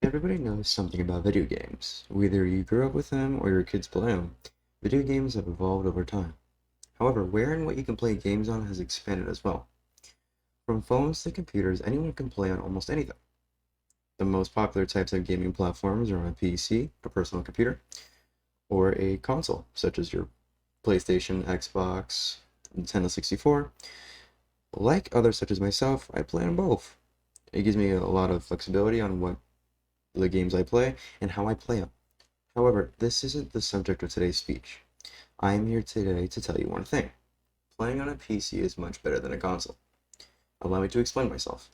Everybody knows something about video games. Whether you grew up with them or your kids play them, video games have evolved over time. However, where and what you can play games on has expanded as well. From phones to computers, anyone can play on almost anything. The most popular types of gaming platforms are on a PC, a personal computer, or a console, such as your PlayStation, Xbox, Nintendo 64. Like others such as myself, I play on both. It gives me a lot of flexibility on what the games I play and how I play them. However, this isn't the subject of today's speech. I am here today to tell you one thing. Playing on a PC is much better than a console. Allow me to explain myself.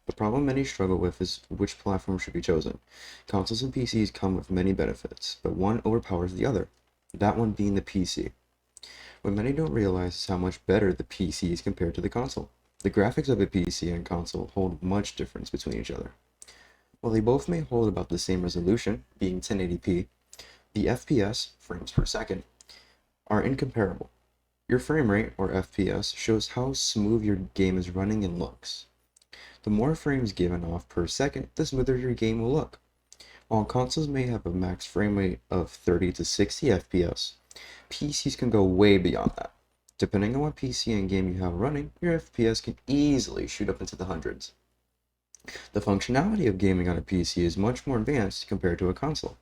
The problem many struggle with is which platform should be chosen. Consoles and PCs come with many benefits, but one overpowers the other, that one being the PC. What many don't realize is how much better the PC is compared to the console. The graphics of a PC and console hold much difference between each other. While they both may hold about the same resolution, being 1080p, the FPS, frames per second, are incomparable. Your frame rate, or FPS, shows how smooth your game is running and looks. The more frames given off per second, the smoother your game will look. While consoles may have a max frame rate of 30 to 60 FPS, PCs can go way beyond that. Depending on what PC and game you have running, your FPS can easily shoot up into the hundreds. The functionality of gaming on a PC is much more advanced compared to a console.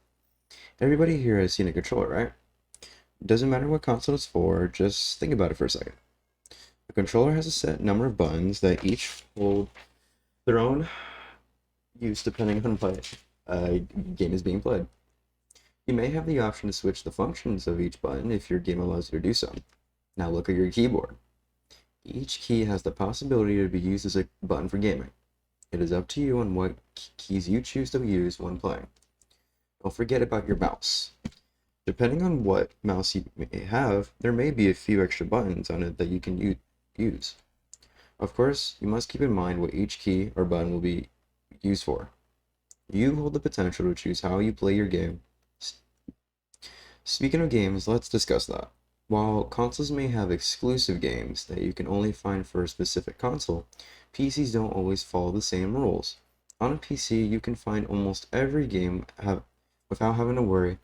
Everybody here has seen a controller, right? Doesn't matter what console it's for, just think about it for a second. A controller has a set number of buttons that each hold their own use depending on what game is being played. You may have the option to switch the functions of each button if your game allows you to do so. Now look at your keyboard. Each key has the possibility to be used as a button for gaming. It is up to you on what keys you choose to use when playing. Don't forget about your mouse. Depending on what mouse you may have, there may be a few extra buttons on it that you can use. Of course, you must keep in mind what each key or button will be used for. You hold the potential to choose how you play your game. Speaking of games, let's discuss that. While consoles may have exclusive games that you can only find for a specific console, PCs don't always follow the same rules. On a PC, you can find almost every game without having to worry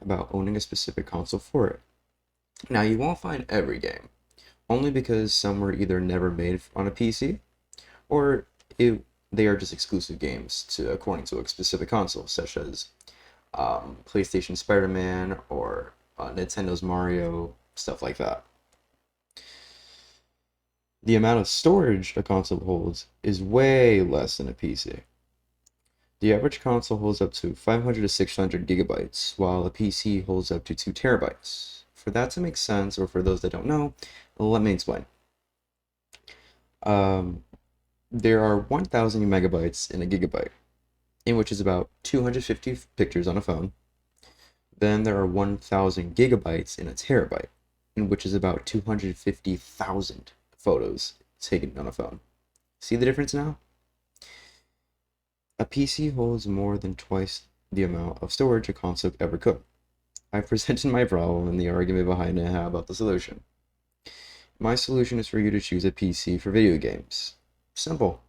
about owning a specific console for it. Now, you won't find every game, only because some were either never made on a PC, or they are just exclusive games according to a specific console, such as PlayStation Spider-Man or Nintendo's Mario, stuff like that. The amount of storage a console holds is way less than a PC. The average console holds up to 500 to 600 gigabytes, while a PC holds up to 2 terabytes. For that to make sense, or for those that don't know, let me explain. There are 1000 megabytes in a gigabyte, in which is about 250 pictures on a phone. Then there are 1000 gigabytes in a terabyte, in which is about 250,000 photos taken on a phone. See the difference now? A PC holds more than twice the amount of storage a console ever could. I've presented my problem and the argument behind it. How about the solution? My solution is for you to choose a PC for video games. Simple.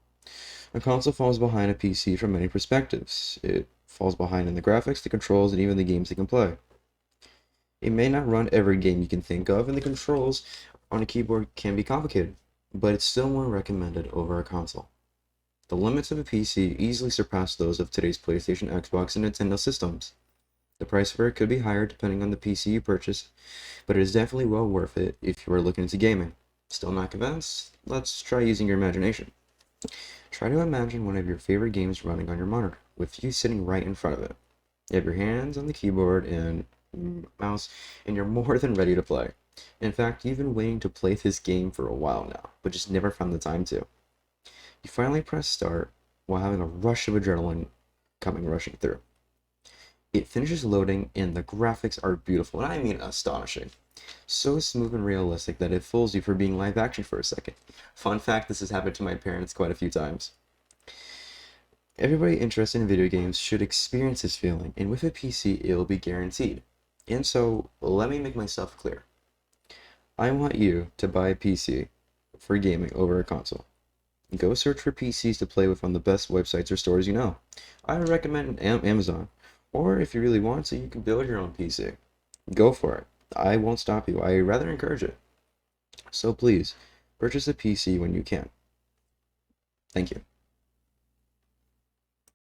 A console falls behind a PC from many perspectives. It falls behind in the graphics, the controls, and even the games it can play. It may not run every game you can think of, and the controls on a keyboard can be complicated, but it's still more recommended over a console. The limits of a PC easily surpass those of today's PlayStation, Xbox, and Nintendo systems. The price for it could be higher depending on the PC you purchase, but it is definitely well worth it if you are looking into gaming. Still not convinced? Let's try using your imagination. Try to imagine one of your favorite games running on your monitor, with you sitting right in front of it. You have your hands on the keyboard and mouse, and you're more than ready to play. In fact, you've been waiting to play this game for a while now, but just never found the time to. You finally press start while having a rush of adrenaline coming rushing through. It finishes loading and the graphics are beautiful, and I mean astonishing. So smooth and realistic that it fools you for being live action for a second. Fun fact, this has happened to my parents quite a few times. Everybody interested in video games should experience this feeling, and with a PC it'll be guaranteed. And so, let me make myself clear. I want you to buy a PC for gaming over a console. Go search for PCs to play with on the best websites or stores you know. I would recommend Amazon, or if you really want to, you can build your own PC. Go for it. I won't stop you. I rather encourage it. So please, purchase a PC when you can. Thank you.